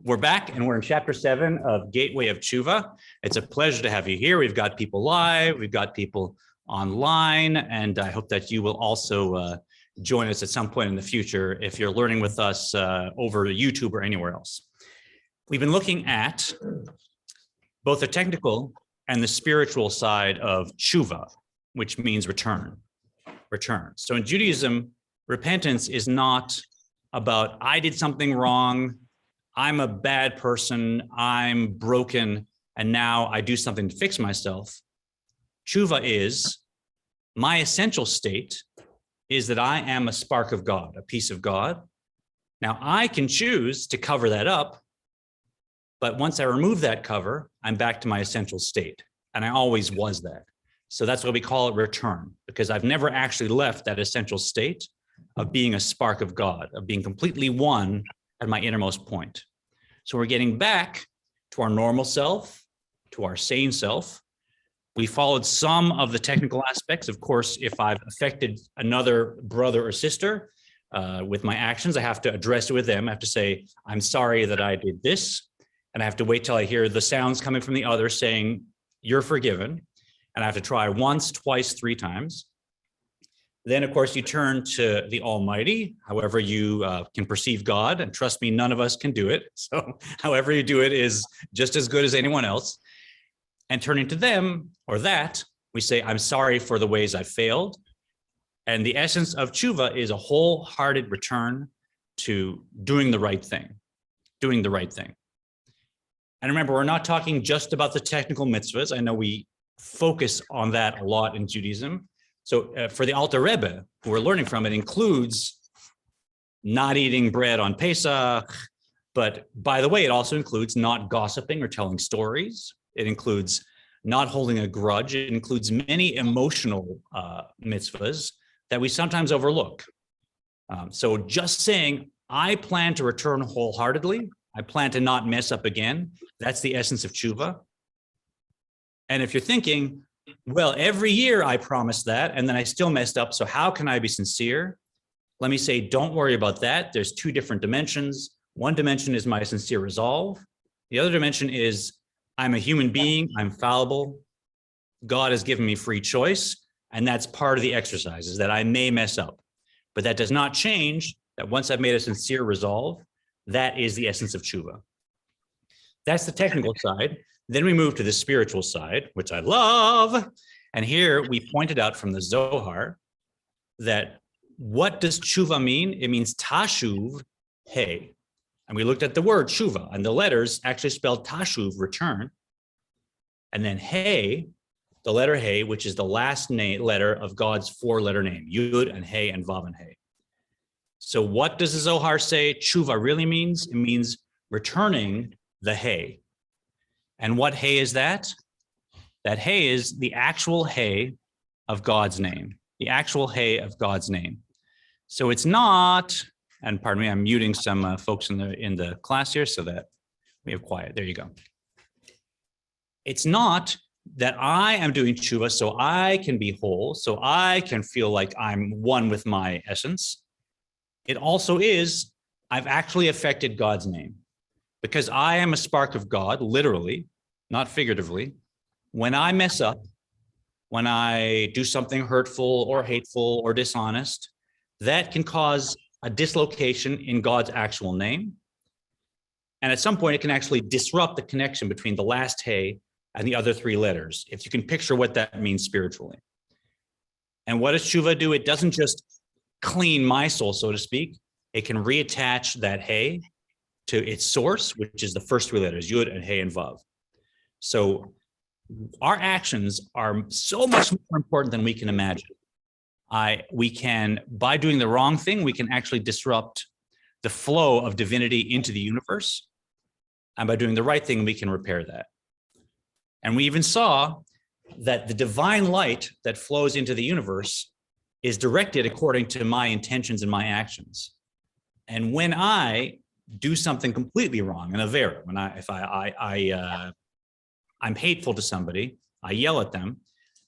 We're back and we're in chapter 7 of Gateway of Tshuva. It's a pleasure to have you here. We've got people live, we've got people online, and I hope that you will also join us at some point in the future if you're learning with us over YouTube or anywhere else. We've been looking at both the technical and the spiritual side of tshuva, which means return. So in Judaism, repentance is not about I did something wrong, I'm a bad person, I'm broken, and now I do something to fix myself. Tshuva is, my essential state is that I am a spark of God, a piece of God. Now I can choose to cover that up, but once I remove that cover, I'm back to my essential state, and I always was that. So that's why we call it return, because I've never actually left that essential state of being a spark of God, of being completely one at my innermost point. So we're getting back to our normal self, to our sane self. We followed some of the technical aspects. Of course, if I've affected another brother or sister with my actions, I have to address it with them. I have to say, I'm sorry that I did this. And I have to wait till I hear the sounds coming from the other saying, you're forgiven. And I have to try once, twice, 3 times. Then, of course, you turn to the Almighty, however you can perceive God. And trust me, none of us can do it. So however you do it is just as good as anyone else. And turning to them or that, we say, I'm sorry for the ways I failed. And the essence of tshuva is a wholehearted return to doing the right thing, doing the right thing. And remember, we're not talking just about the technical mitzvahs. I know we focus on that a lot in Judaism. So for the Alter Rebbe, who we're learning from, it includes not eating bread on Pesach. But by the way, it also includes not gossiping or telling stories. It includes not holding a grudge. It includes many emotional mitzvahs that we sometimes overlook. So just saying, I plan to return wholeheartedly, I plan to not mess up again, that's the essence of tshuva. And if you're thinking, well, every year I promised that, and then I still messed up, so how can I be sincere? Let me say, don't worry about that. There's 2 different dimensions. One dimension is my sincere resolve. The other dimension is I'm a human being, I'm fallible. God has given me free choice, and that's part of the exercise, is that I may mess up. But that does not change that once I've made a sincere resolve, that is the essence of tshuva. That's the technical side. Then we move to the spiritual side, which I love. And here we pointed out from the Zohar that what does tshuva mean? It means tashuv hey. And we looked at the word tshuva, and the letters actually spelled tashuv, return. And then hey, the letter hey, which is the last letter of God's 4-letter name, Yud and Hey and Vav and Hey. So what does the Zohar say tshuva really means? It means returning the hey. And what hey is that? That hey is the actual hey of God's name, the actual hey of God's name. So it's not, and pardon me, I'm muting some folks in the class here so that we have quiet. There you go. It's not that I am doing tshuva so I can be whole, so I can feel like I'm one with my essence. It also is, I've actually affected God's name. Because I am a spark of God, literally, not figuratively. When I mess up, when I do something hurtful or hateful or dishonest, that can cause a dislocation in God's actual name. And at some point, it can actually disrupt the connection between the last hey and the other 3 letters, if you can picture what that means spiritually. And what does tshuva do? It doesn't just clean my soul, so to speak. It can reattach that hey to its source, which is the first 3 letters, Yud and Hey and Vav. So our actions are so much more important than we can imagine. We can, by doing the wrong thing, we can actually disrupt the flow of divinity into the universe. And by doing the right thing, we can repair that. And we even saw that the divine light that flows into the universe is directed according to my intentions and my actions. And when I do something completely wrong, an avera, if I'm hateful to somebody, I yell at them,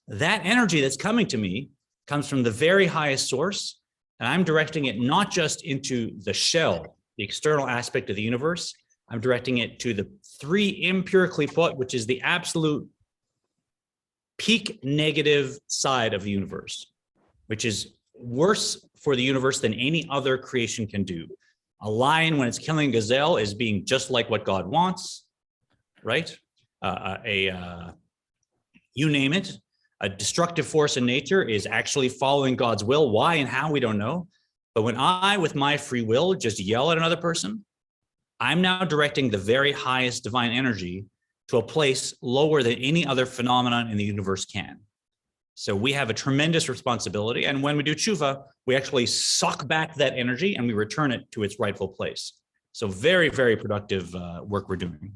that energy that's coming to me comes from the very highest source, and I'm directing it not just into the shell, the external aspect of the universe, I'm directing it to the 3 empirically put, which is the absolute peak negative side of the universe, which is worse for the universe than any other creation can do. A lion, when it's killing a gazelle, is being just like what God wants, right? You name it. A destructive force in nature is actually following God's will. Why and how, we don't know. But when I, with my free will, just yell at another person, I'm now directing the very highest divine energy to a place lower than any other phenomenon in the universe can. So we have a tremendous responsibility. And when we do tshuva, we actually suck back that energy and we return it to its rightful place. So very, very productive work we're doing.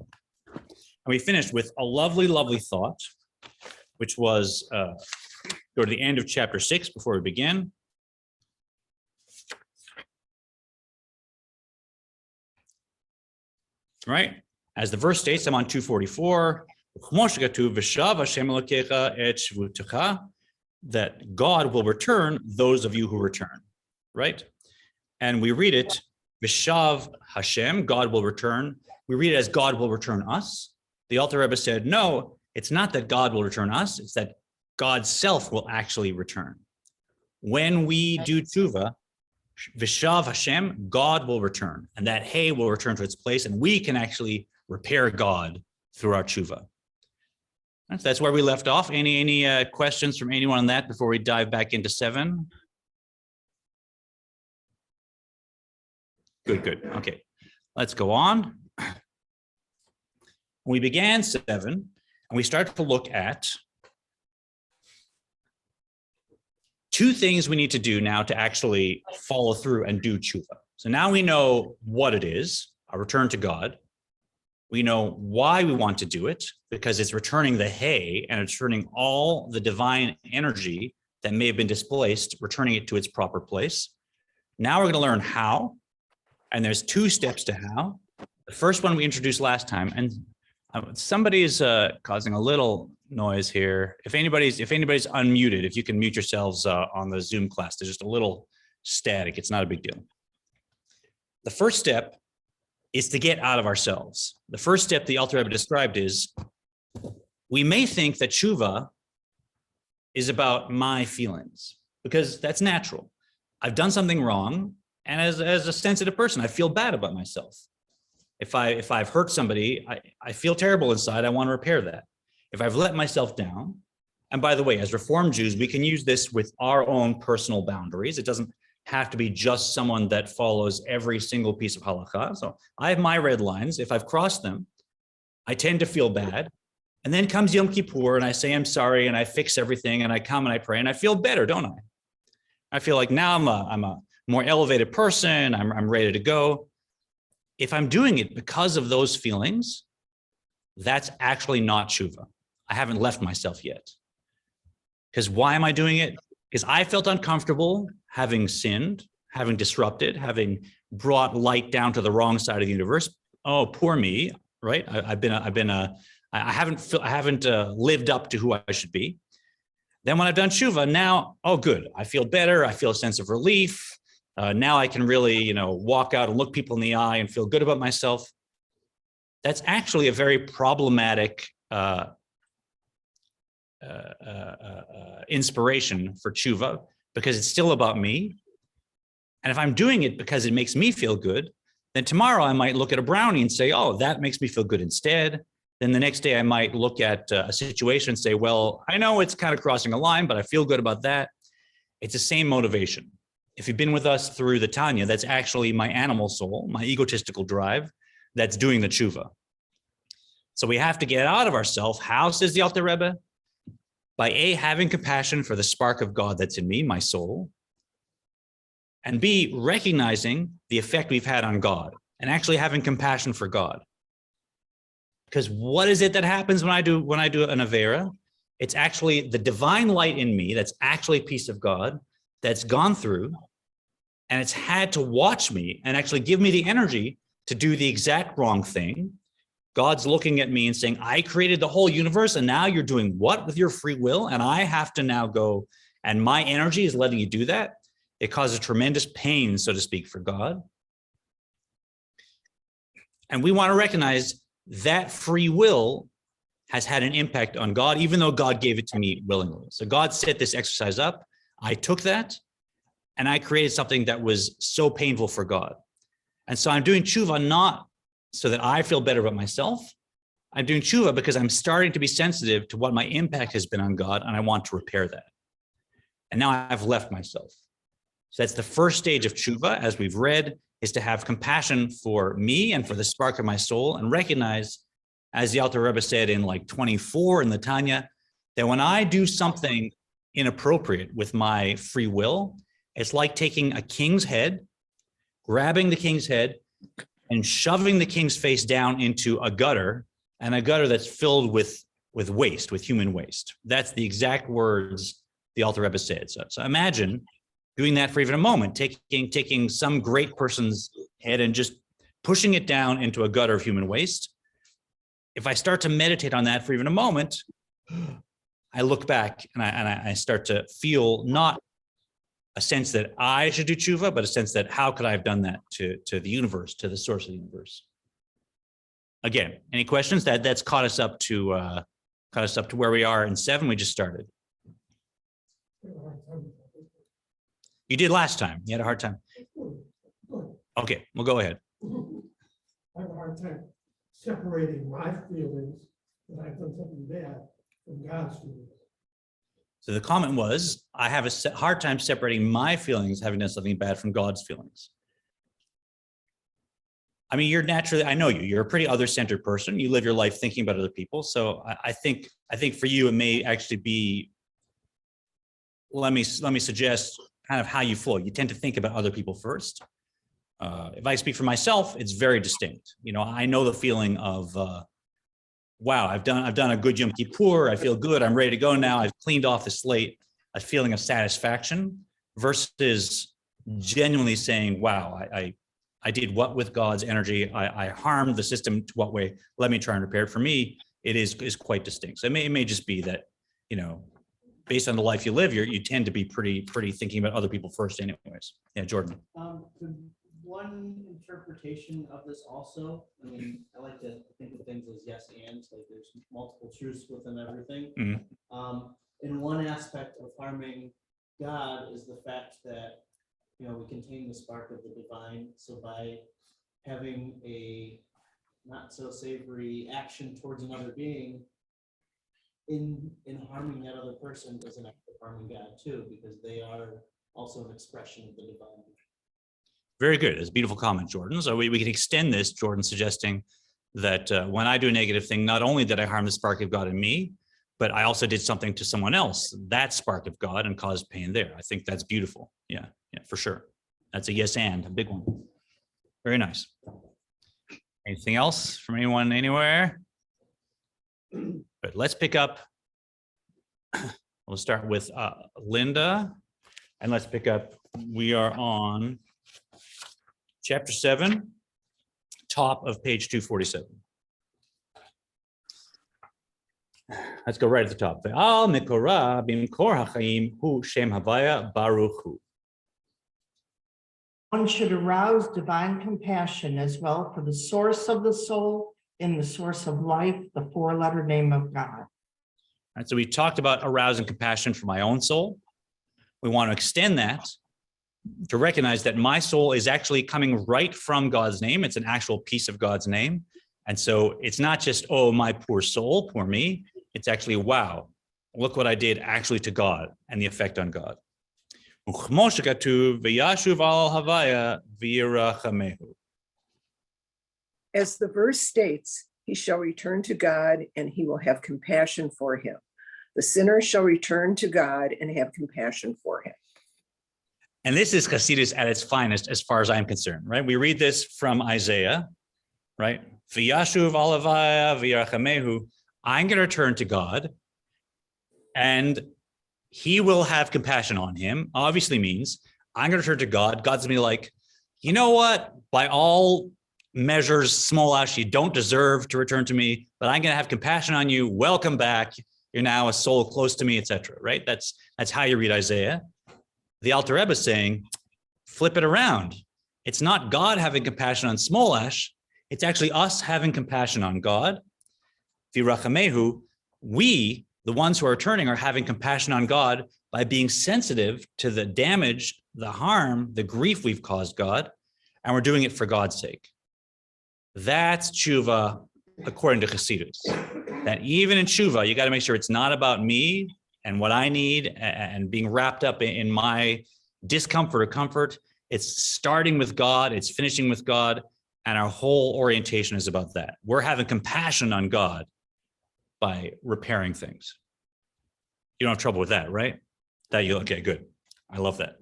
And we finished with a lovely, lovely thought, which was, go to the end of chapter 6 before we begin. Right? As the verse states, I'm on 244, that God will return those of you who return, right? And we read it, Vishav Hashem, God will return. We read it as God will return us. The Alter Rebbe said, no, it's not that God will return us, it's that God's self will actually return. When we do tshuva, Vishav Hashem, God will return, and that hay will return to its place, and we can actually repair God through our tshuva. That's where we left off. Any questions from anyone on that before we dive back into 7? Good. Okay, let's go on. We began 7, and we started to look at 2 things we need to do now to actually follow through and do tshuva. So now we know what it is, a return to God. We know why we want to do it, because it's returning the hay and it's returning all the divine energy that may have been displaced, returning it to its proper place. Now we're going to learn how, and there's 2 steps to how. The first one we introduced last time, and somebody is causing a little noise here. If anybody's unmuted, if you can mute yourselves on the Zoom class, there's just a little static. It's not a big deal. The first step is to get out of ourselves. The first step the Alter Rebbe described is, we may think that tshuva is about my feelings, because that's natural. I've done something wrong, and as a sensitive person, I feel bad about myself. If I've hurt somebody, I feel terrible inside. I want to repair that. If I've let myself down, and by the way, as Reformed Jews, we can use this with our own personal boundaries. It doesn't have to be just someone that follows every single piece of halakha. So I have my red lines. If I've crossed them, I tend to feel bad. And then comes Yom Kippur, and I say I'm sorry, and I fix everything, and I come and I pray, and I feel better, don't I? I feel like now I'm a more elevated person. I'm ready to go. If I'm doing it because of those feelings, that's actually not tshuva. I haven't left myself yet. Because why am I doing it? Because I felt uncomfortable having sinned, having disrupted, having brought light down to the wrong side of the universe. Oh, poor me, right? I haven't lived up to who I should be. Then when I've done tshuva, now, oh, good. I feel better. I feel a sense of relief. Now I can really, walk out and look people in the eye and feel good about myself. That's actually a very problematic inspiration for tshuva, because it's still about me. And if I'm doing it because it makes me feel good, then tomorrow I might look at a brownie and say, oh, that makes me feel good instead. Then the next day I might look at a situation and say, well, I know it's kind of crossing a line, but I feel good about that. It's the same motivation. If you've been with us through the Tanya, that's actually my animal soul, my egotistical drive, that's doing the tshuva. So we have to get out of ourselves. How, says the Alter Rebbe? By A, having compassion for the spark of God that's in me, my soul, and B, recognizing the effect we've had on God and actually having compassion for God. Because what is it that happens when I do an Avera? It's actually the divine light in me that's actually a piece of God that's gone through, and it's had to watch me and actually give me the energy to do the exact wrong thing. God's looking at me and saying, I created the whole universe, and now you're doing what with your free will? And I have to now go, and my energy is letting you do that. It causes tremendous pain, so to speak, for God. And we want to recognize that free will has had an impact on God, even though God gave it to me willingly. So God set this exercise up. I took that and I created something that was so painful for God. And so I'm doing tshuva not so that I feel better about myself. I'm doing tshuva because I'm starting to be sensitive to what my impact has been on God, and I want to repair that. And now I've left myself. So that's the first stage of tshuva, as we've read, is to have compassion for me and for the spark of my soul, and recognize, as the Alter Rebbe said in like 24 in the Tanya, that when I do something inappropriate with my free will, it's like taking a king's head, grabbing the king's head, and shoving the king's face down into a gutter, and a gutter that's filled with waste, with human waste. That's the exact words the Alter Rebbe said. So imagine doing that for even a moment, taking some great person's head and just pushing it down into a gutter of human waste. If I start to meditate on that for even a moment, I look back and I start to feel not a sense that I should do tshuva, but a sense that how could I have done that to the universe, to the source of the universe? Again, any questions? That's caught us up to where we are in 7. We just started. You did last time. You had a hard time. Okay, well, go ahead. I have a hard time separating my feelings that I've done something bad from God's feelings. So the comment was, I have a hard time separating my feelings, having done something bad, from God's feelings. I mean, you're naturally, I know you're a pretty other-centered person. You live your life thinking about other people. So I think for you, it may actually be, let me suggest kind of how you flow. You tend to think about other people first. If I speak for myself, it's very distinct. You know, I know the feeling of, wow, I've done a good Yom Kippur. I feel good. I'm ready to go now. I've cleaned off the slate. A feeling of satisfaction versus genuinely saying, wow, I did what with God's energy? I harmed the system to what way? Let me try and repair it. For me, it is quite distinct. So it may just be that, you know, based on the life you live, you tend to be pretty thinking about other people first anyways. Yeah, Jordan. One interpretation of this also, I mean, I like to think of things as yes and, like there's multiple truths within everything. Mm-hmm. And one aspect of harming God is the fact that, you know, we contain the spark of the divine. So by having a not so savory action towards another being, in harming that other person is an act of harming God too, because they are also an expression of the divine. Very good. It's a beautiful comment, Jordan. So we can extend this, Jordan, suggesting that when I do a negative thing, not only did I harm the spark of God in me, but I also did something to someone else, that spark of God, and caused pain there. I think that's beautiful. Yeah, for sure. That's a yes and, a big one. Very nice. Anything else from anyone anywhere? But let's pick up. We'll start with Linda, and let's pick up. We are on Chapter 7, top of page 247. Let's go right at the top. Ve'al mikora bimkor ha'chaim hu shem havaya baruch hu. One should arouse divine compassion as well for the source of the soul and the source of life, the 4-letter name of God. All right, so we talked about arousing compassion for my own soul. We want to extend that to recognize that my soul is actually coming right from God's name. It's an actual piece of God's name. And so it's not just, oh, my poor soul, poor me. It's actually, wow, look what I did actually to God and the effect on God. As the verse states, he shall return to God and he will have compassion for him. The sinner shall return to God and have compassion for him. And this is Hasidus at its finest, as far as I'm concerned, right? We read this from Isaiah, right? V'yashuv alavaya v'yarachamehu. I'm going to return to God, and he will have compassion on him. Obviously means I'm going to turn to God. God's going to be like, you know what? By all measures, Smolash, you don't deserve to return to me, but I'm going to have compassion on you. Welcome back. You're now a soul close to me, etc. Right? That's how you read Isaiah. The Alter Rebbe is saying, flip it around. It's not God having compassion on Smolash. It's actually us having compassion on God. V'rachamehu, we, the ones who are turning, are having compassion on God by being sensitive to the damage, the harm, the grief we've caused God, and we're doing it for God's sake. That's tshuva according to Chassidus. That even in tshuva, you got to make sure it's not about me and what I need and being wrapped up in my discomfort or comfort. It's starting with God, it's finishing with God, and our whole orientation is about that. We're having compassion on God by repairing things. You don't have trouble with that, right? Okay, good. I love that.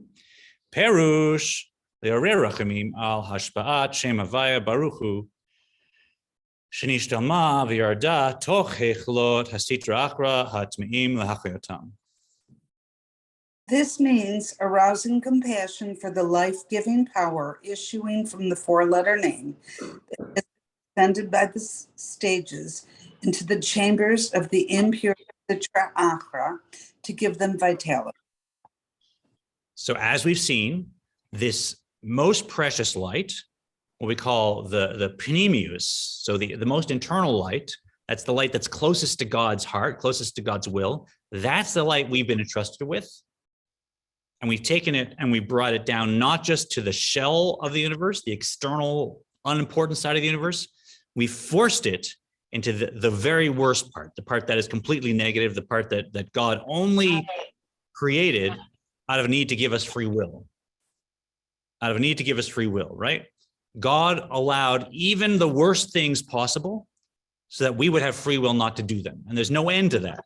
Perush le'orei rachamim al hashpa'at shem havaya baruchu shenishtalma v'yarda toch hechlot hasitra achra hatmeim lahachayotam. This means arousing compassion for the life-giving power issuing from the four-letter name that is ascended by the stages into the chambers of the impure Sitra Achra to give them vitality. So as we've seen, this most precious light, what we call the pneumius, so the most internal light, that's the light that's closest to God's heart, closest to God's will. That's the light we've been entrusted with. And we've taken it and we brought it down, not just to the shell of the universe, the external, unimportant side of the universe. We forced it into the very worst part, the part that is completely negative, the part that God only created out of a need to give us free will. Out of a need to give us free will, right? God allowed even the worst things possible so that we would have free will not to do them. And there's no end to that.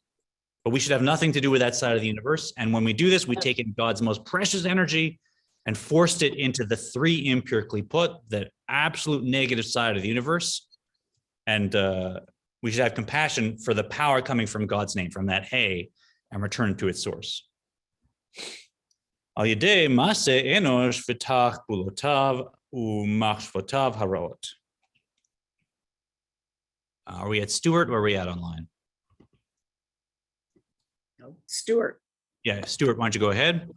But we should have nothing to do with that side of the universe. And when we do this, we take in God's most precious energy and forced it into the three impure klipot, the absolute negative side of the universe. And we should have compassion for the power coming from God's name, from that hay, and return to its source. Al yedei maseh enosh v'tach bulotav u'machshvotav haraot. Are we at Stuart or are we at online? Stuart. Yeah, Stuart, why don't you go ahead?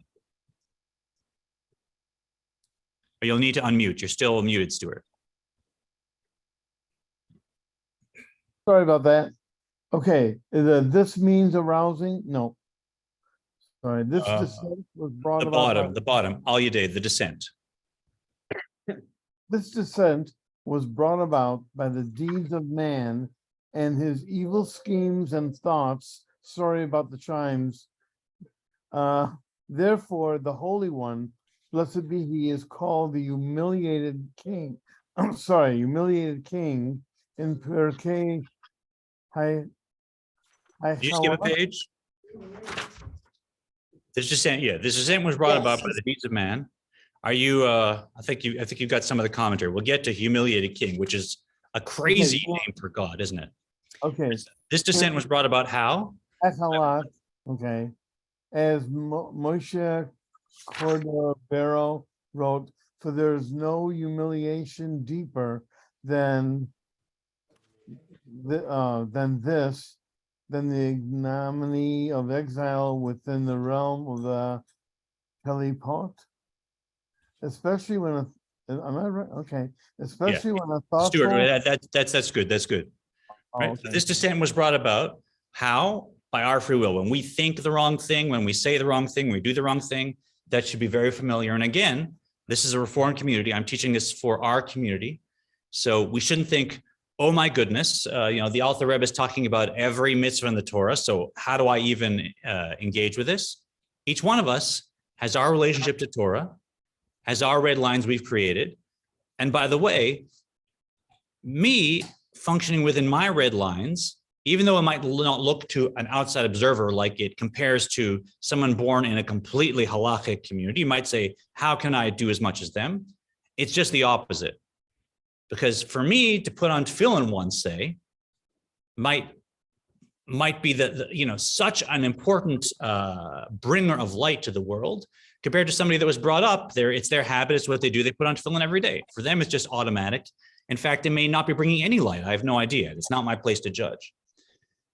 Or you'll need to unmute. You're still muted, Stuart. Sorry about that. Okay, this means arousing? No. Sorry, this descent was brought about. The bottom, Al Yedei, the descent. This descent was brought about by the deeds of man and his evil schemes and thoughts. Sorry about the chimes. Therefore, the Holy One, blessed be he, is called the humiliated king. I'm sorry, humiliated king in Pirkei. Did you skip a page? This descent, yeah, this descent was brought about by the deeds of man. Are you? I think you've got some of the commentary. We'll get to humiliated king, which is a crazy name for God, isn't it? Okay. This descent was brought about how? Okay. As Moshe Cordovero wrote, for there is no humiliation deeper than the ignominy of exile within the realm of the Pelipot, especially when am I right? Okay, especially when a thoughtful. Stuart, that's good. That's good. Right? Okay. This descent was brought about how? By our free will. When we think the wrong thing, when we say the wrong thing, when we do the wrong thing, that should be very familiar. And again, this is a Reformed community. I'm teaching this for our community. So we shouldn't think, oh my goodness, the Alter Rebbe is talking about every mitzvah in the Torah. So how do I even engage with this? Each one of us has our relationship to Torah, has our red lines we've created. And by the way, me functioning within my red lines, even though it might not look to an outside observer like it compares to someone born in a completely halachic community, you might say, how can I do as much as them? It's just the opposite. Because for me to put on tefillin once, say, might be such an important bringer of light to the world compared to somebody that was brought up there. It's their habit. It's what they do. They put on tefillin every day. For them, it's just automatic. In fact, it may not be bringing any light. I have no idea. It's not my place to judge.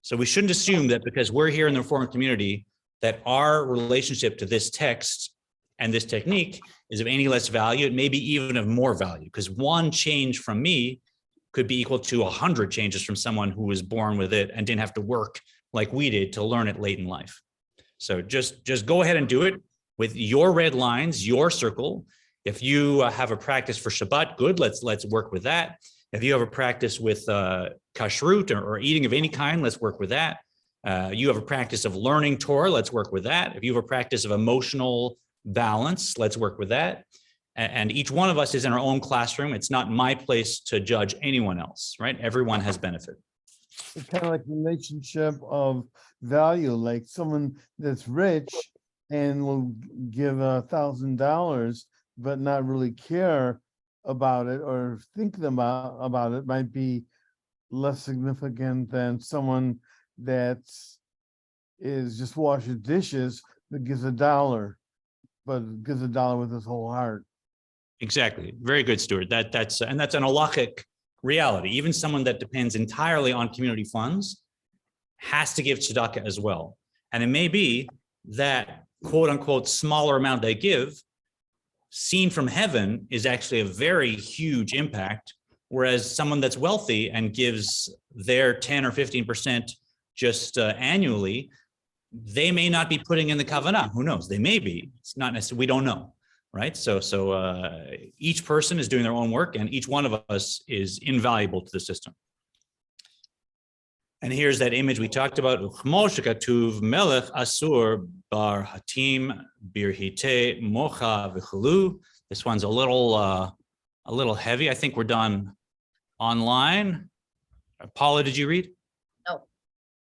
So we shouldn't assume that because we're here in the Reformed community that our relationship to this text and this technique is of any less value. It may be even of more value because one change from me could be equal to 100 changes from someone who was born with it and didn't have to work like we did to learn it late in life. So just go ahead and do it with your red lines, your circle. If you have a practice for Shabbat, good, let's work with that. If you have a practice with kashrut or eating of any kind, let's work with that. You have a practice of learning Torah, let's work with that. If you have a practice of emotional balance, let's work with that. And each one of us is in our own classroom. It's not my place to judge anyone else, right? Everyone has benefit. It's kind of like relationship of value, like someone that's rich and will give $1,000, but not really care about it or think about it might be less significant than someone that is just washing dishes that gives $1, but gives $1 with his whole heart. Exactly. Very good, Stuart. That's an halachic reality. Even someone that depends entirely on community funds has to give tzedakah as well. And it may be that quote unquote smaller amount they give, seen from heaven, is actually a very huge impact. Whereas someone that's wealthy and gives their 10 or 15% just annually, they may not be putting in the kavanah. Who knows? They may be. It's not necessarily, we don't know, right? So each person is doing their own work, and each one of us is invaluable to the system. And here's that image we talked about. Uchmo shekatuv melech asur bar hatim birhite mocha v'chulu. This one's a little heavy. I think we're done online. Paula, did you read? No.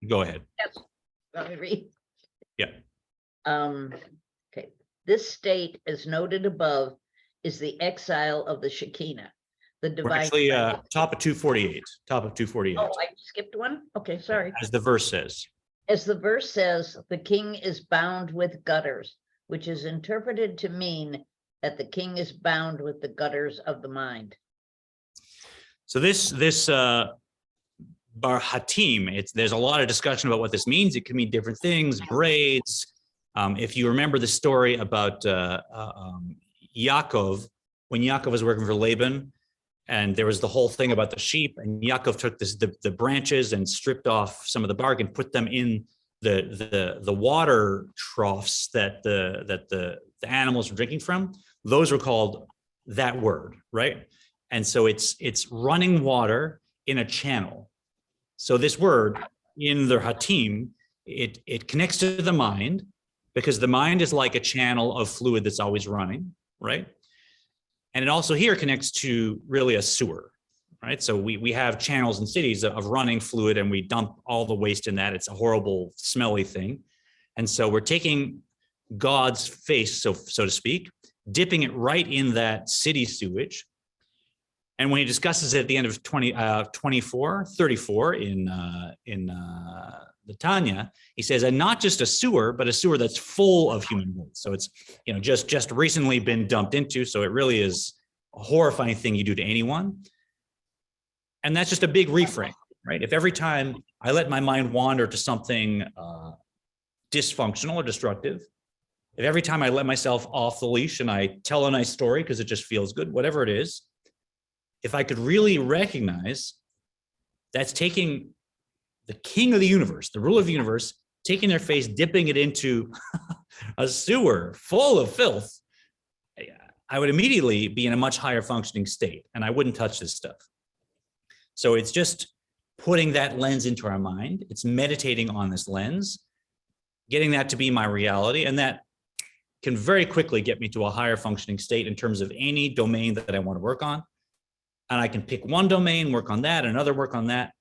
Go ahead. Yes, let me read. Yeah. Okay. This state, as noted above, is the exile of the Shekinah, the We're divine. actually presence. top of 248. Top of 248. Oh, I skipped one? Okay, sorry. As the verse says. As the verse says, the king is bound with gutters, which is interpreted to mean that the king is bound with the gutters of the mind. So this bar hatim, there's a lot of discussion about what this means. It can mean different things, braids. If you remember the story about Yaakov, when Yaakov was working for Laban, and there was the whole thing about the sheep, and Yaakov took the branches and stripped off some of the bark and put them in the water troughs that the animals were drinking from. Those were called that word, right? And so it's running water in a channel. So this word in the hatim, it connects to the mind, because the mind is like a channel of fluid that's always running, right? And it also here connects to really a sewer, right? So we have channels in cities of running fluid, and we dump all the waste in that. It's a horrible, smelly thing. And so we're taking God's face, so to speak, dipping it right in that city sewage. And when he discusses it at the end of 34 in the Tanya, he says, and not just a sewer, but a sewer that's full of human waste. So it's, just recently been dumped into. So it really is a horrifying thing you do to anyone. And that's just a big reframe, right? If every time I let my mind wander to something dysfunctional or destructive, if every time I let myself off the leash and I tell a nice story because it just feels good, whatever it is, if I could really recognize that's taking the king of the universe, the ruler of the universe, taking their face, dipping it into a sewer full of filth, I would immediately be in a much higher functioning state, and I wouldn't touch this stuff. So it's just putting that lens into our mind. It's meditating on this lens, getting that to be my reality, and that can very quickly get me to a higher functioning state in terms of any domain that I want to work on. And I can pick one domain, work on that, another work on that.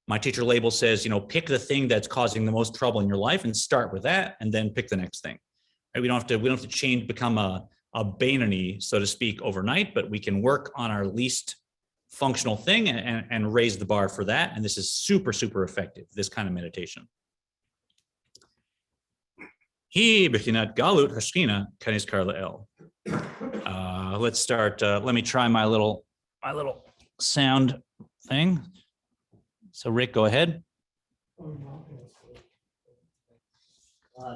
My teacher Laibl says, pick the thing that's causing the most trouble in your life and start with that, and then pick the next thing. Right? We don't have to change, become a Bainani, so to speak, overnight, but we can work on our least functional thing and raise the bar for that. And this is super, super effective, this kind of meditation. Let's start. Let me try my little sound thing. So Rick, go ahead.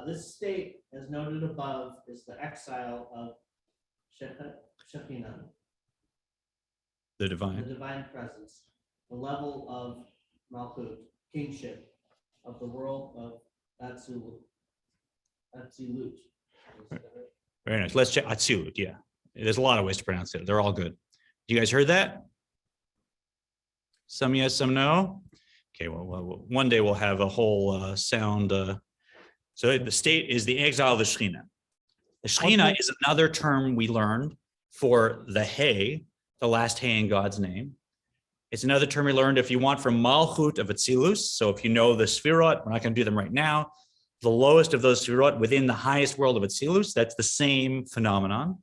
This state, as noted above, is the exile of Shekinah, The the divine. divine presence. the level of Malchut, kingship, of the world of Atzilut. Very nice. Let's check Atzilut. Yeah, there's a lot of ways to pronounce it. They're all good. You guys heard that? Some yes, some no. Okay, well, one day we'll have a whole sound. So the state is the exile of the Shekhinah. The Shekhinah is another term we learned for the Hey, the last Hey in God's name. It's another term we learned if you want from Malchut of Atzilus. So if you know the Sfirot, we're not going to do them right now. The lowest of those Sfirot within the highest world of Atzilus, that's the same phenomenon.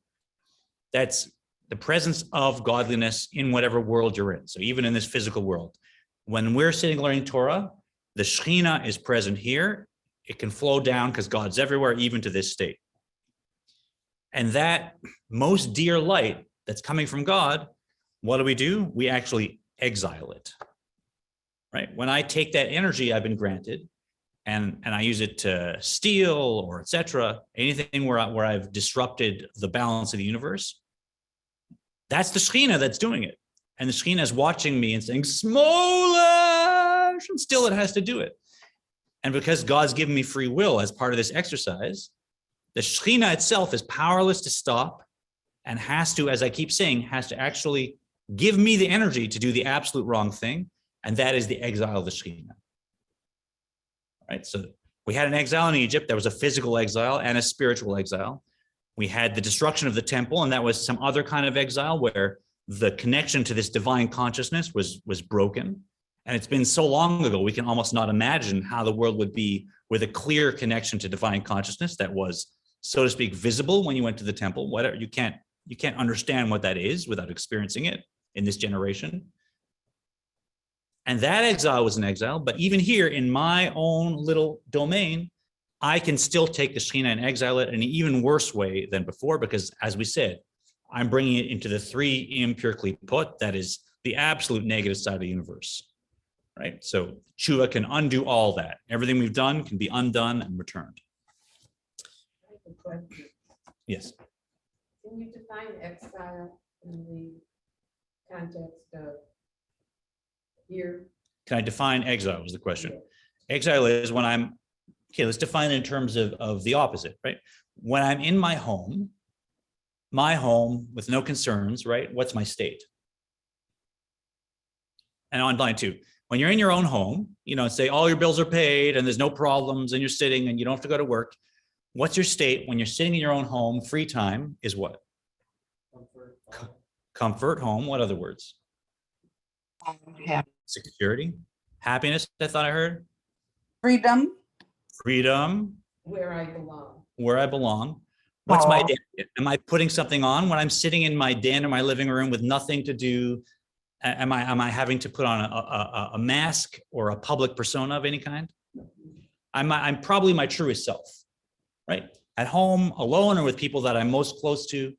That's the presence of godliness in whatever world you're in. So even in this physical world, when we're sitting learning Torah, the Shekhinah is present here. It can flow down because God's everywhere, even to this state. And that most dear light that's coming from God, what do? We actually exile it, right? When I take that energy I've been granted and I use it to steal or etc., anything where I've disrupted the balance of the universe, that's the Shekhinah that's doing it. And the Shekhinah is watching me and saying, Smolash, and still it has to do it. And because God's given me free will as part of this exercise, the Shekhinah itself is powerless to stop and has to, as I keep saying, has to actually give me the energy to do the absolute wrong thing. And that is the exile of the Shekhinah. Right? So we had an exile in Egypt. That was a physical exile and a spiritual exile. We had the destruction of the temple, and that was some other kind of exile where the connection to this divine consciousness was broken. And it's been so long ago, we can almost not imagine how the world would be with a clear connection to divine consciousness that was, so to speak, visible when you went to the temple. Whatever, you can't understand what that is without experiencing it in this generation. And that exile was an exile, but even here in my own little domain, I can still take the Shekhinah and exile it in an even worse way than before, because as we said, I'm bringing it into the three impure klipot, that is the absolute negative side of the universe, right? So tshuva can undo all that. Everything we've done can be undone and returned. Yes. Can you define exile in the context of here? Can I define exile was the question. Exile is when I'm, okay, let's define it in terms of the opposite, right? When I'm in my home with no concerns, right? What's my state? And on line two, when you're in your own home, say all your bills are paid and there's no problems and you're sitting and you don't have to go to work. What's your state when you're sitting in your own home? Free time is what? Comfort, home. What other words? Security, happiness. I thought I heard. Freedom. Where I belong. What's my den? Am I putting something on when I'm sitting in my den or my living room with nothing to do? Am I having to put on a mask or a public persona of any kind? I'm probably my truest self, right? At home, alone, or with people that I'm most close to.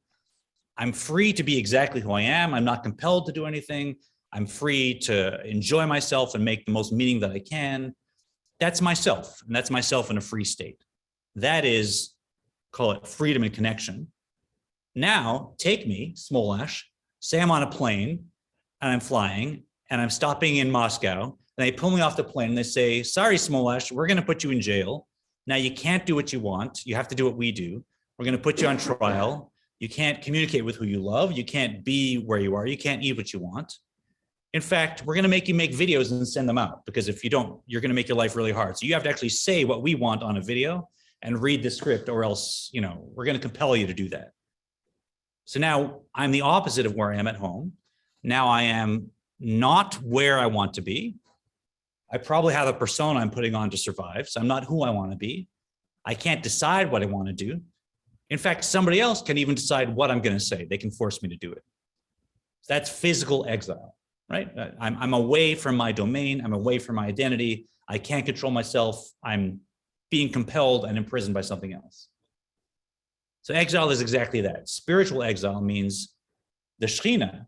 I'm free to be exactly who I am. I'm not compelled to do anything. I'm free to enjoy myself and make the most meaning that I can. That's myself, and that's myself in a free state. That is, call it freedom and connection. Now, take me, Smolash, say I'm on a plane, and I'm flying, and I'm stopping in Moscow, and they pull me off the plane, and they say, sorry, Smolash, we're gonna put you in jail. Now, you can't do what you want. You have to do what we do. We're gonna put you on trial. You can't communicate with who you love. You can't be where you are. You can't eat what you want. In fact, we're going to make you make videos and send them out, because if you don't, you're going to make your life really hard. So you have to actually say what we want on a video and read the script, or else, we're going to compel you to do that. So now I'm the opposite of where I am at home. Now I am not where I want to be. I probably have a persona I'm putting on to survive. So I'm not who I want to be. I can't decide what I want to do. In fact, somebody else can even decide what I'm going to say. They can force me to do it. So that's physical exile. Right? I'm away from my domain. I'm away from my identity. I can't control myself. I'm being compelled and imprisoned by something else. So exile is exactly that. Spiritual exile means the Shekhinah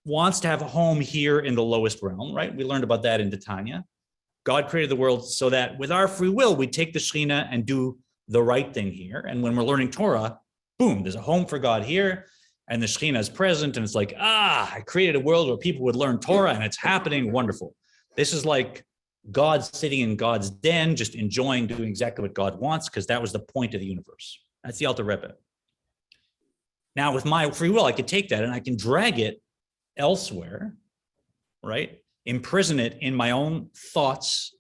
wants to have a home here in the lowest realm, right? We learned about that in the Tanya. God created the world so that with our free will, we take the Shekhinah and do the right thing here. And when we're learning Torah, boom, there's a home for God here. and the Shekhinah is present, and it's like, I created a world where people would learn Torah, and it's happening, wonderful. This is like God sitting in God's den, just enjoying doing exactly what God wants, because that was the point of the universe. That's the Alter Rebbe. Now, with my free will, I could take that and I can drag it elsewhere, right? Imprison it in my own thoughts,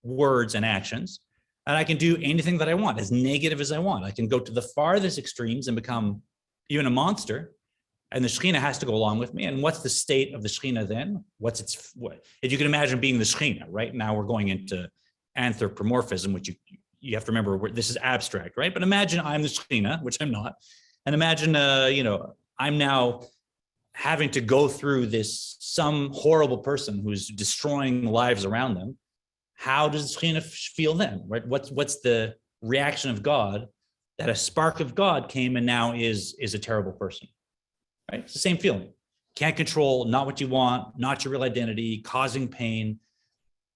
words, and actions. And I can do anything that I want, as negative as I want. I can go to the farthest extremes and become even a monster. And the Shekhinah has to go along with me. And what's the state of the Shekhinah then? If you can imagine being the Shekhinah, right? Now we're going into anthropomorphism, which you have to remember, this is abstract, right? But imagine I'm the Shekhinah, which I'm not. And imagine, I'm now having to go through some horrible person who's destroying lives around them. How does the Shekhinah feel then, right? What's the reaction of God that a spark of God came and now is a terrible person, right? It's the same feeling. Can't control, not what you want, not your real identity, causing pain.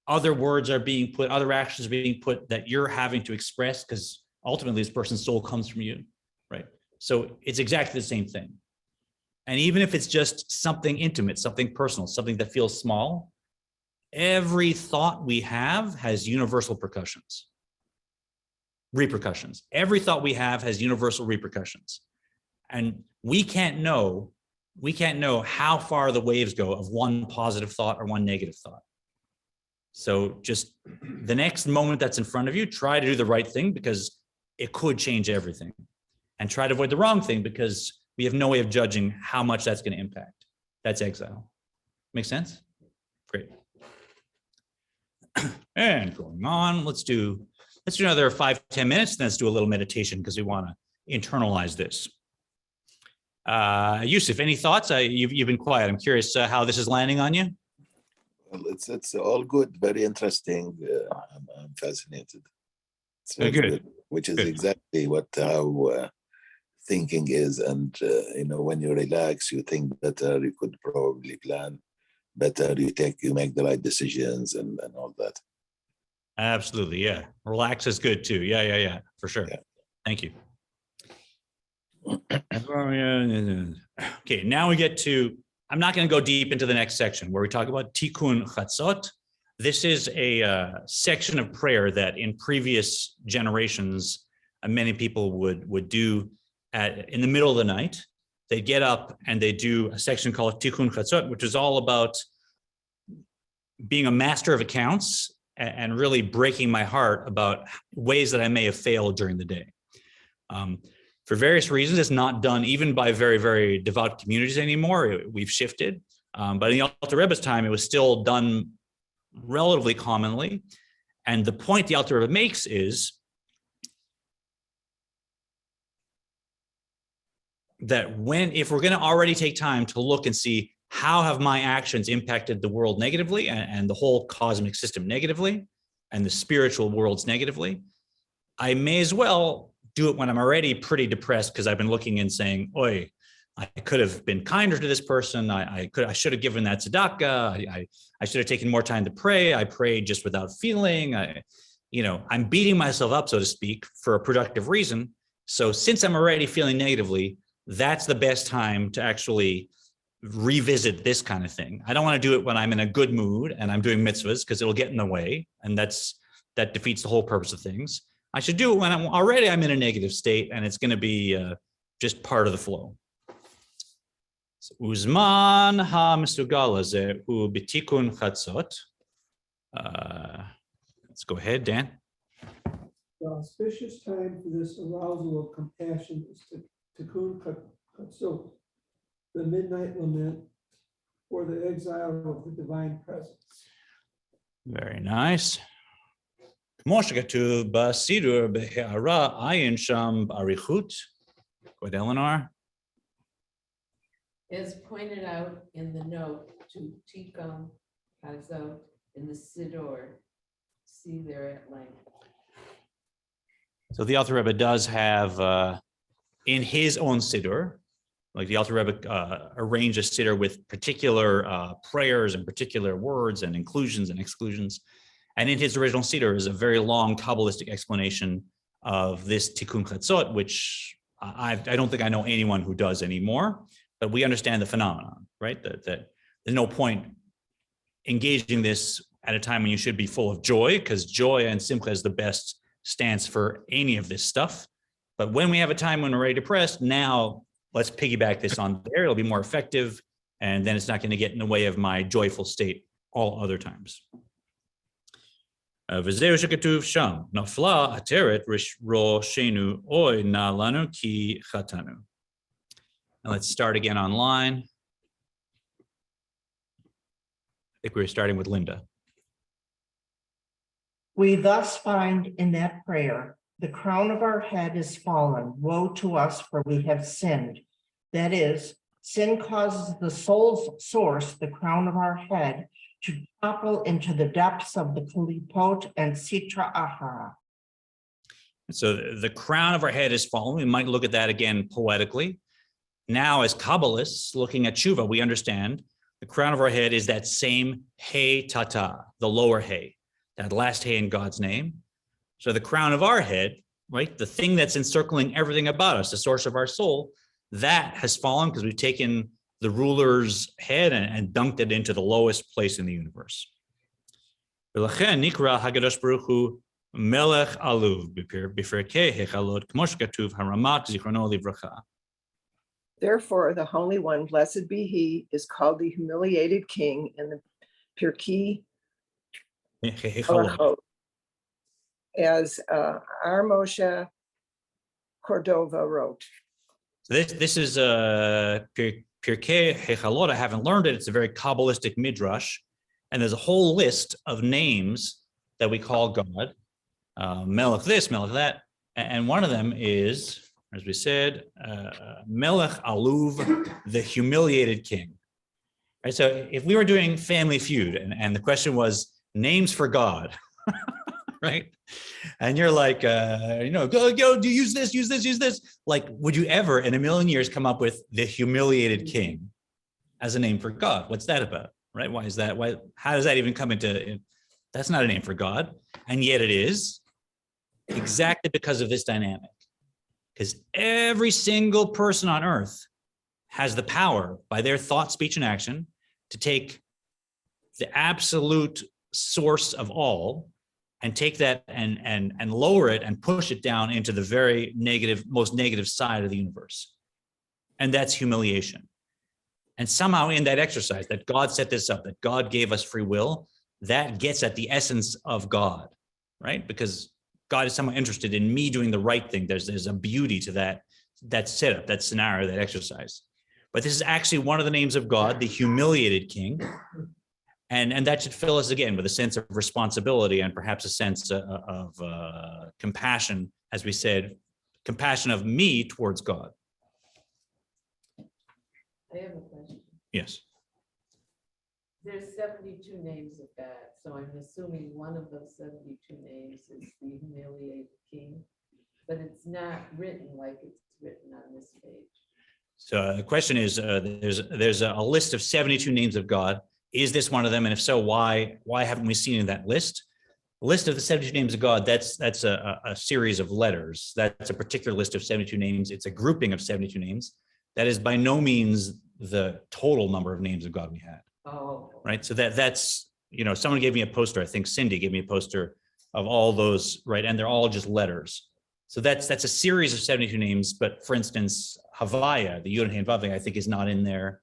Other words are being put, other actions are being put that you're having to express, because ultimately this person's soul comes from you, right? So it's exactly the same thing. And even if it's just something intimate, something personal, something that feels small, every thought we have has universal repercussions. Every thought we have has universal repercussions. And we can't know how far the waves go of one positive thought or one negative thought. So just the next moment that's in front of you, try to do the right thing, because it could change everything. And try to avoid the wrong thing, because we have no way of judging how much that's going to impact. That's exile. Make sense? Great. And going on, let's do another 5-10 minutes. Then let's do a little meditation, because we want to internalize this. Yusuf, any thoughts? You've been quiet. I'm curious how this is landing on you. Well, it's all good, very interesting. I'm fascinated. It's very good. Which is exactly how thinking is. And when you relax, you think better. You could probably plan better. You make the right decisions and all that. Absolutely, yeah. Relax is good too. Yeah, for sure. Yeah. Thank you. Okay, now we get to, I'm not going to go deep into the next section where we talk about Tikkun Chatzot. This is a section of prayer that in previous generations, many people would do in the middle of the night. They get up and they do a section called Tikkun Chatzot, which is all about being a master of accounts and really breaking my heart about ways that I may have failed during the day. For various reasons, it's not done even by very, very devout communities anymore. We've shifted. But in the Alter Rebbe's time, it was still done relatively commonly. And the point the Alter Rebbe makes is that if we're going to already take time to look and see how have my actions impacted the world negatively and the whole cosmic system negatively and the spiritual worlds negatively, I may as well do it when I'm already pretty depressed, because I've been looking and saying, oi, I could have been kinder to this person. I should have given that tzedakah. I should have taken more time to pray. I prayed just without feeling. I'm beating myself up, so to speak, for a productive reason. So since I'm already feeling negatively, that's the best time to actually revisit this kind of thing. I don't want to do it when I'm in a good mood and I'm doing mitzvahs, because it'll get in the way, and that defeats the whole purpose of things. I should do it when I'm in a negative state, and it's going to be just part of the flow. Uzman ha-misugal hazeh hu b'tikkun chatzot. Let's go ahead, Dan. The auspicious time for this arousal of compassion is Tikkun Chatzot, the midnight lament for the exile of the divine presence. Very nice. כמו שכתוב בסידור בהערה עין שם באריכות. Go ahead, Eleanor. As pointed out in the note to Tikkun Chatzot in the Siddur, see there at length. So the Alter Rebbe does have in his own Siddur, like the Alter Rebbe arranged a Siddur with particular prayers and particular words and inclusions and exclusions. And in his original Siddur is a very long Kabbalistic explanation of this Tikkun Chatzot, which I don't think I know anyone who does anymore, but we understand the phenomenon, right? That there's no point engaging this at a time when you should be full of joy, because joy and simcha is the best stance for any of this stuff. But when we have a time when we're very depressed, now let's piggyback this on there. It'll be more effective, and then it's not going to get in the way of my joyful state all other times. וזהו שכתוב שם, נפלה עטרת ראשנו, אוי נא לנו כי חטאנו. And let's start again online. I think we're starting with Linda. We thus find in that prayer, the crown of our head is fallen. Woe to us, for we have sinned. That is, sin causes the soul's source, the crown of our head, to topple into the depths of the Kalipot and Sitra Ahara. So the crown of our head is fallen. We might look at that again poetically. Now, as Kabbalists looking at tshuva, we understand the crown of our head is that same Hey Tata, the lower Hey, that last Hey in God's name. So the crown of our head, right, the thing that's encircling everything about us, the source of our soul, that has fallen because we've taken the ruler's head and dunked it into the lowest place in the universe. ולכן נקרא הקדוש ברוך הוא מלך עלוב בפרקי החלות, כמו שכתוב הרמת זיכרונו לברכה. Therefore, the Holy One, blessed be He, is called the humiliated King in the Pirkei Halachot, as our Moshe Cordova wrote. So this is Pirkei Hechalot. I haven't learned it. It's a very Kabbalistic midrash, and there's a whole list of names that we call God, Melech this, Melech that, and one of them is, as we said, Melech Aluv, the humiliated king. Right. So if we were doing Family Feud, and the question was names for God, right? And you're like, go, do use this. Like, would you ever in a million years come up with the humiliated king as a name for God? What's that about, right? Why is that? Why? How does that even come into? That's not a name for God, and yet it is, exactly because of this dynamic. Because every single person on earth has the power, by their thought, speech, and action, to take the absolute source of all and take that and lower it and push it down into the very negative, most negative side of the universe. And that's humiliation. And somehow in that exercise that God set this up, that God gave us free will, that gets at the essence of God, right? Because God is somehow interested in me doing the right thing. There's a beauty to that setup, that scenario, that exercise. But this is actually one of the names of God, the humiliated king. And that should fill us again with a sense of responsibility and perhaps a sense of compassion, as we said, compassion of me towards God. I have a question. Yes. There's 72 names of God, so I'm assuming one of those 72 names is the humiliated king, but it's not written like it's written on this page. So the question is, there's a list of 72 names of God. Is this one of them? And if so, why haven't we seen in that list? The list of the 72 names of God, that's a series of letters. That's a particular list of 72 names. It's a grouping of 72 names. That is by no means the total number of names of God we had. Oh. Right. So that's, someone gave me a poster. I think Cindy gave me a poster of all those, right? And they're all just letters. So that's a series of 72 names. But for instance, Havaya, the Yud and Vav, I think is not in there.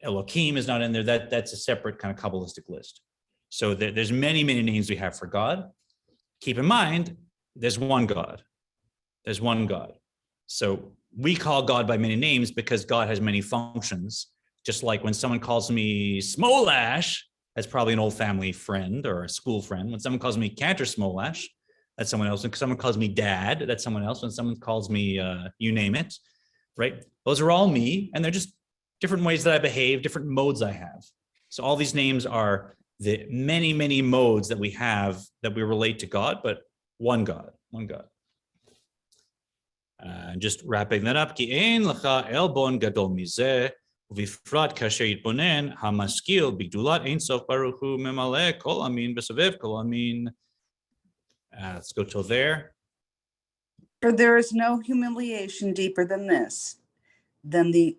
Elohim is not in there. That's a separate kind of Kabbalistic list. So there's many, many names we have for God. Keep in mind, there's one God. There's one God. So we call God by many names because God has many functions. Just like when someone calls me Smolash, that's probably an old family friend or a school friend. When someone calls me Cantor Smolash, that's someone else. When someone calls me Dad, that's someone else. When someone calls me, you name it, right? Those are all me, and they're just different ways that I behave, different modes I have. So all these names are the many, many modes that we have that we relate to God, but one God, one God. Just wrapping that up, כי אין לך עלבון גדול מזה, ובפרט כאשר יתבונן המשכיל בגדולת אין סוף ברוך הוא ממלא כל אמין בסובב כל אמין. Let's go till there. For there is no humiliation deeper than this, than the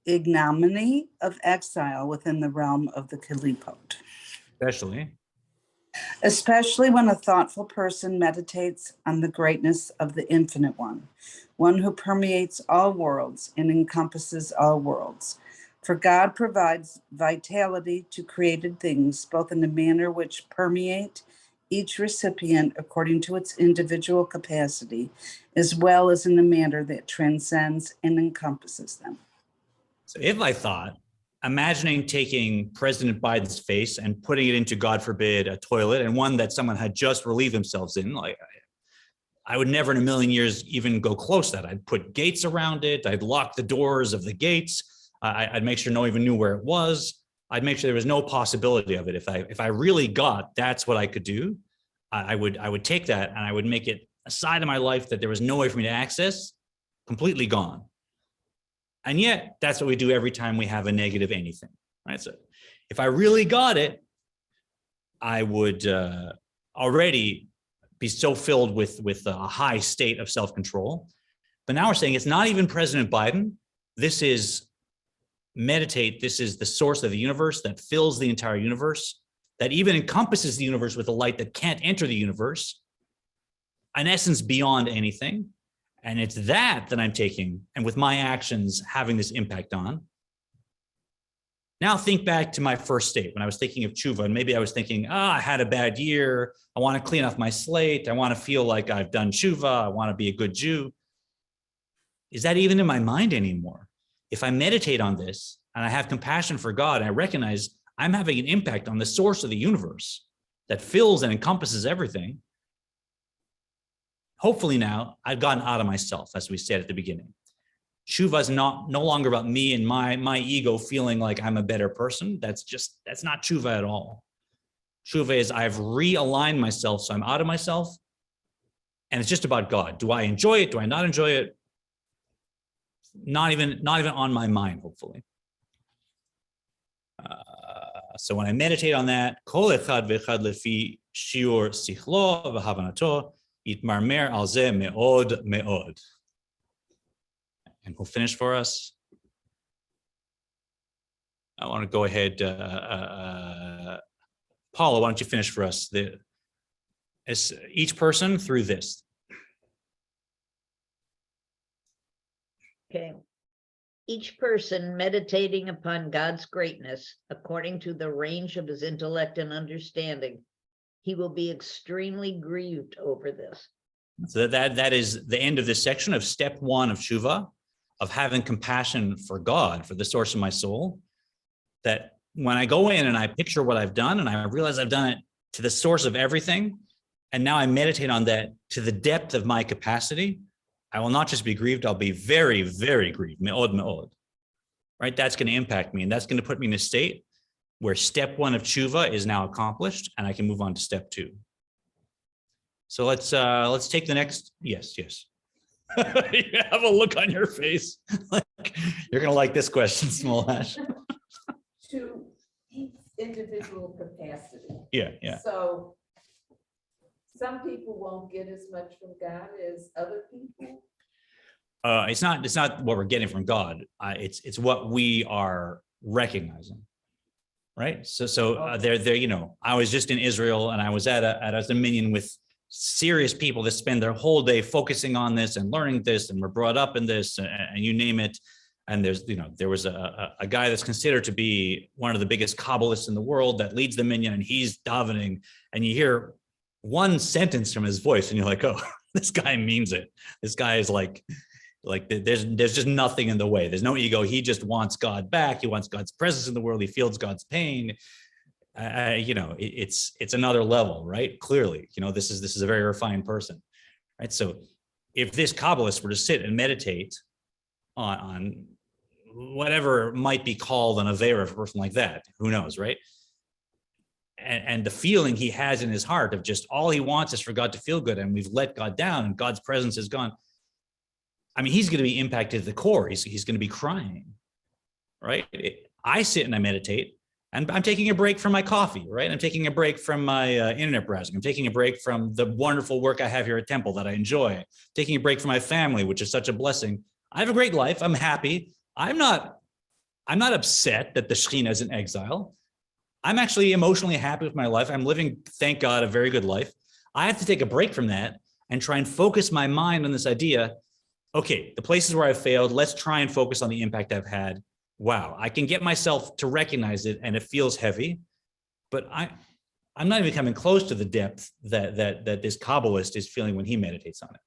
ignominy of exile within the realm of the Kalipot. Especially when a thoughtful person meditates on the greatness of the Infinite one who permeates all worlds and encompasses all worlds. For God provides vitality to created things, both in a manner which permeate each recipient according to its individual capacity, as well as in a manner that transcends and encompasses them. So if I thought, imagining taking President Biden's face and putting it into, God forbid, a toilet, and one that someone had just relieved themselves in, like, I would never in a million years even go close to that. I'd put gates around it. I'd lock the doors of the gates. I'd make sure no one even knew where it was. I'd make sure there was no possibility of it. If I really got that's what I could do, I would take that and I would make it a side of my life that there was no way for me to access, completely gone. And yet that's what we do every time we have a negative anything, right? So if I really got it, I would already be so filled with a high state of self-control. But now we're saying it's not even President Biden. This is meditate. This is the source of the universe that fills the entire universe, that even encompasses the universe with a light that can't enter the universe, in essence, beyond anything. And it's that I'm taking, and with my actions having this impact on. Now think back to my first state when I was thinking of tshuva, and maybe I was thinking, I had a bad year. I want to clean off my slate. I want to feel like I've done tshuva. I want to be a good Jew. Is that even in my mind anymore? If I meditate on this and I have compassion for God, and I recognize I'm having an impact on the source of the universe that fills and encompasses everything, hopefully now I've gotten out of myself, as we said at the beginning. Tshuva is no longer about me and my ego feeling like I'm a better person. That's not tshuva at all. Tshuva is I've realigned myself, so I'm out of myself, and it's just about God. Do I enjoy it? Do I not enjoy it? Not even on my mind, hopefully. So when I meditate on that, kol echad v'echad lefi shiur sichlo v'havanato yitmarmer al zeh me'od me'od. And who'll finish for us? I want to go ahead. Paula, why don't you finish for us? Each person through this. Okay. Each person meditating upon God's greatness, according to the range of his intellect and understanding, he will be extremely grieved over this. So that is the end of this section of step one of tshuva, of having compassion for God, for the source of my soul. That when I go in and I picture what I've done and I realize I've done it to the source of everything, and now I meditate on that to the depth of my capacity, I will not just be grieved, I'll be very, very grieved, me'od, me'od, right? That's going to impact me, and that's going to put me in a state where step one of tshuva is now accomplished, and I can move on to step two. So let's take the next, yes. You have a look on your face. Like, you're going to like this question, Smolash. To each individual capacity. Yeah. So some people won't get as much from God as other people. It's not what we're getting from God. It's what we are recognizing, right? So there. I was just in Israel, and I was at a dominion with serious people that spend their whole day focusing on this and learning this, and were brought up in this, and you name it. And there was a guy that's considered to be one of the biggest Kabbalists in the world that leads the minyan, and he's davening, and you hear one sentence from his voice, and you're like, oh, this guy means it. This guy is like there's just nothing in the way. There's no ego. He just wants God back. He wants God's presence in the world. He feels God's pain. It's another level, right? Clearly, this is a very refined person, right? So if this Kabbalist were to sit and meditate on whatever might be called an Avera for a person like that, who knows, right? And the feeling he has in his heart of just all he wants is for God to feel good, and we've let God down, and God's presence is gone. I mean, he's going to be impacted to the core. He's going to be crying, right? I sit and I meditate, And I'm taking a break from my coffee, right? I'm taking a break from my internet browsing. I'm taking a break from the wonderful work I have here at Temple that I enjoy. Taking a break from my family, which is such a blessing. I have a great life. I'm happy. I'm not upset that the Shekhinah is in exile. I'm actually emotionally happy with my life. I'm living, thank God, a very good life. I have to take a break from that and try and focus my mind on this idea. Okay, the places where I've failed, let's try and focus on the impact I've had. Wow, I can get myself to recognize it and it feels heavy, but I'm not even coming close to the depth that this Kabbalist is feeling when he meditates on it.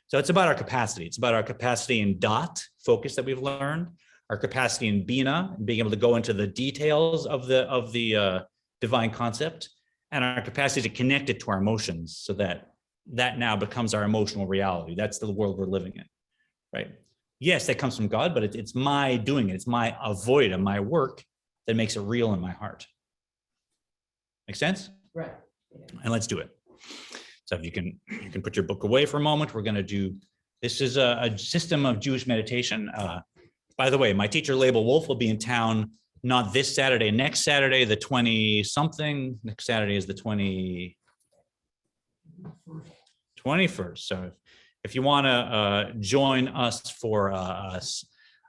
So it's about our capacity. It's about our capacity in dot, focus that we've learned, our capacity in Bina, being able to go into the details of the divine concept, and our capacity to connect it to our emotions so that now becomes our emotional reality. That's the world we're living in, right? Yes, that comes from God, but it's my doing it. It's my avoid, my work that makes it real in my heart. Make sense? Right. And let's do it. So if you can put your book away for a moment. We're going to do, this is a system of Jewish meditation. By the way, my teacher, Laibl Wolf, will be in town, not this Saturday, next Saturday, the 20-something. Next Saturday is the 21st. So if you want to join us for a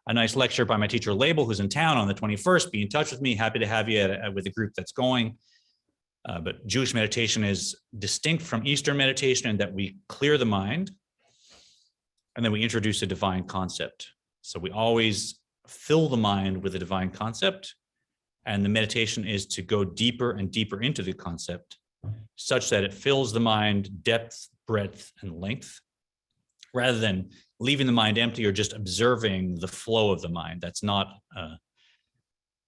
nice lecture by my teacher, Laibl, who's in town on the 21st, be in touch with me. Happy to have you with a group that's going. But Jewish meditation is distinct from Eastern meditation in that we clear the mind and then we introduce a divine concept. So we always fill the mind with a divine concept, and the meditation is to go deeper and deeper into the concept such that it fills the mind depth, breadth, and length, rather than leaving the mind empty or just observing the flow of the mind. That's not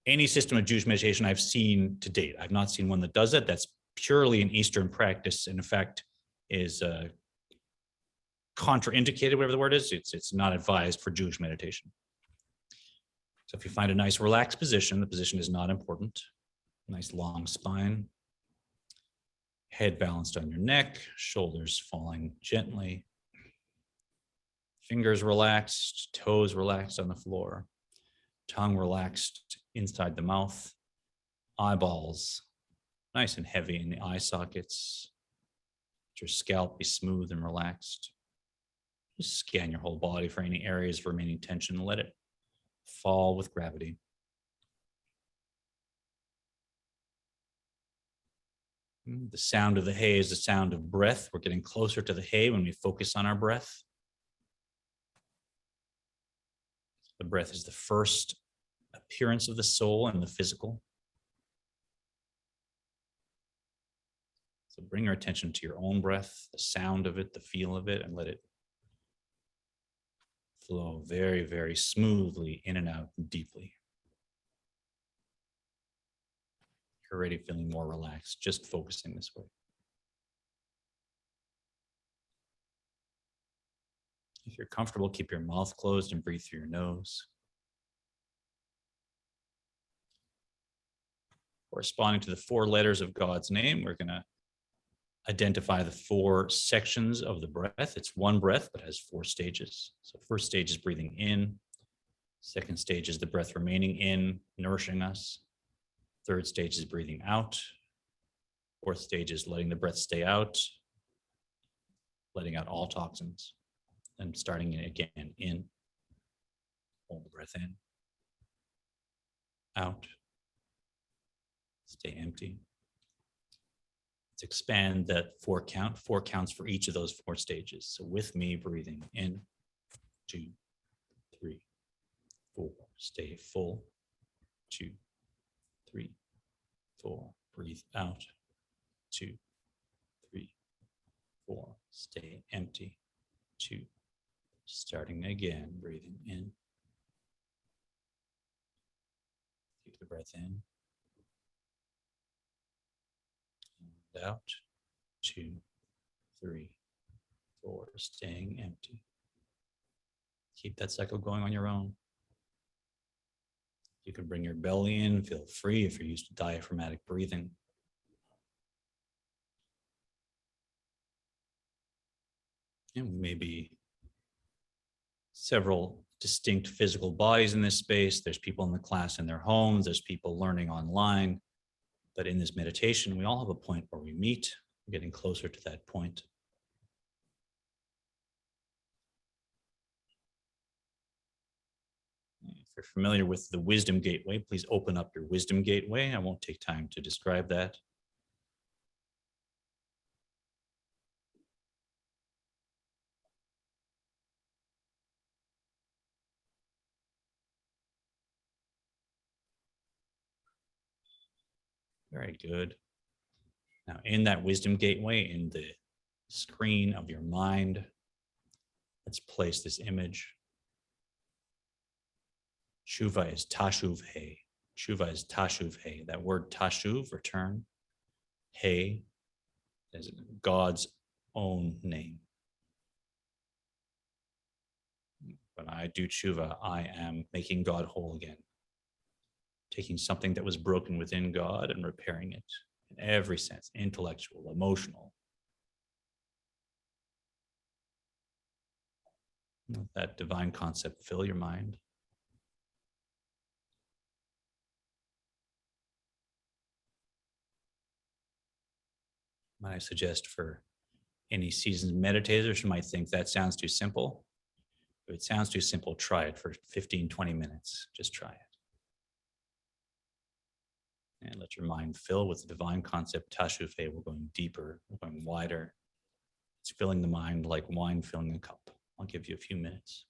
any system of Jewish meditation I've seen to date. I've not seen one that does it. That's purely an Eastern practice, and in fact is contraindicated, whatever the word is. It's not advised for Jewish meditation. So if you find a nice relaxed position, the position is not important. Nice long spine, head balanced on your neck, shoulders falling gently, fingers relaxed, toes relaxed on the floor, tongue relaxed inside the mouth, eyeballs nice and heavy in the eye sockets. Let your scalp be smooth and relaxed. Just scan your whole body for any areas of remaining tension and let it fall with gravity. The sound of the hay is the sound of breath. We're getting closer to the hay when we focus on our breath. The breath is the first appearance of the soul and the physical. So bring your attention to your own breath, the sound of it, the feel of it, and let it flow very, very smoothly in and out and deeply. You're already feeling more relaxed, just focusing this way. If you're comfortable, keep your mouth closed and breathe through your nose. Corresponding to the 4 letters of God's name, we're going to identify the 4 sections of the breath. It's one breath, but has 4 stages. So first stage is breathing in. Second stage is the breath remaining in, nourishing us. Third stage is breathing out. Fourth stage is letting the breath stay out, letting out all toxins. And starting it again, in. Hold the breath in. Out. Stay empty. Let's expand that 4 count. 4 counts for each of those 4 stages. So with me, breathing in, 2, 3, 4. Stay full. 2, 3, 4. Breathe out. 2, 3, 4. Stay empty. 2. Starting again, breathing in. Keep the breath in. And out. 2, 3, 4. Staying empty. Keep that cycle going on your own. You can bring your belly in, feel free if you're used to diaphragmatic breathing. And maybe several distinct physical bodies in this space. There's people in the class in their homes. There's people learning online. But in this meditation, we all have a point where we meet. We're getting closer to that point. If you're familiar with the Wisdom Gateway, please open up your Wisdom Gateway. I won't take time to describe that. Very good. Now, in that Wisdom Gateway, in the screen of your mind, let's place this image. Tshuva is tashuv hey. Tshuva is tashuv hey. That word tashuv, return, hey, is God's own name. When I do tshuva, I am making God whole again. Taking something that was broken within God and repairing it in every sense, intellectual, emotional. Let that divine concept fill your mind. I suggest for any seasoned meditators who might think that sounds too simple. If it sounds too simple, try it for 15, 20 minutes. Just try it. And let your mind fill with the divine concept, Tashuvhe. We're going deeper, we're going wider. It's filling the mind like wine filling a cup. I'll give you a few minutes.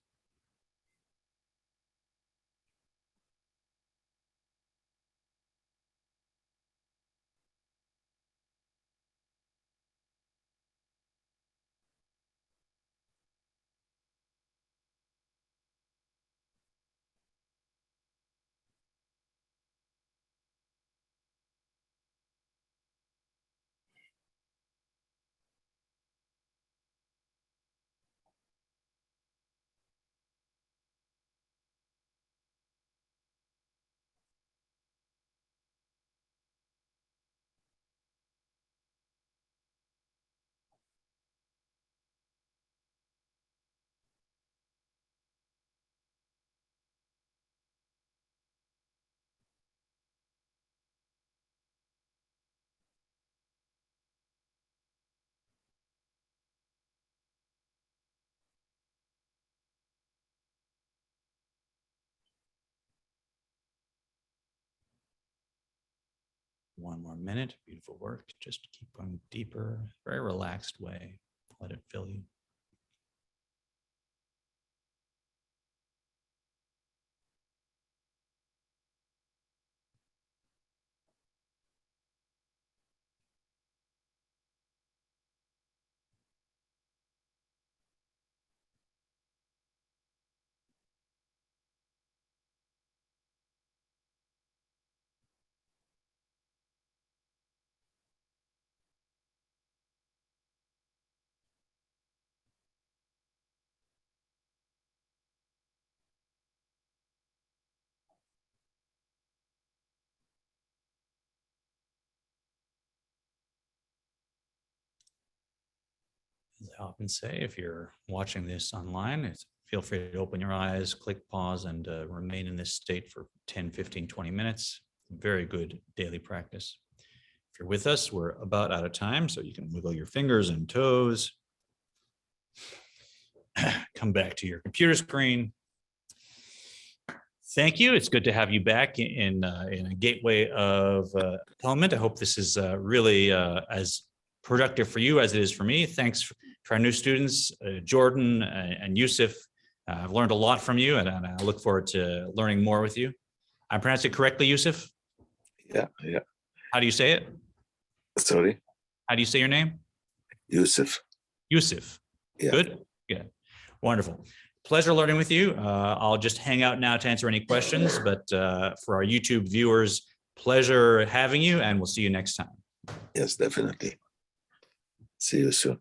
One more minute, beautiful work. Just keep going deeper, very relaxed way. Let it fill you. As I often say, if you're watching this online, feel free to open your eyes, click pause, and remain in this state for 10, 15, 20 minutes. Very good daily practice. If you're with us, we're about out of time, so you can wiggle your fingers and toes. Come back to your computer screen. Thank you. It's good to have you back in a gateway of Atonement. I hope this is really as productive for you as it is for me. Thanks to our new students, Jordan and Yusuf. I've learned a lot from you, and I look forward to learning more with you. I pronounced it correctly, Yusuf? Yeah. How do you say it? Sorry? How do you say your name? Yusuf. Yusuf. Yeah. Good? Yeah. Wonderful. Pleasure learning with you. I'll just hang out now to answer any questions, but for our YouTube viewers, pleasure having you, and we'll see you next time. Yes, definitely. See you soon.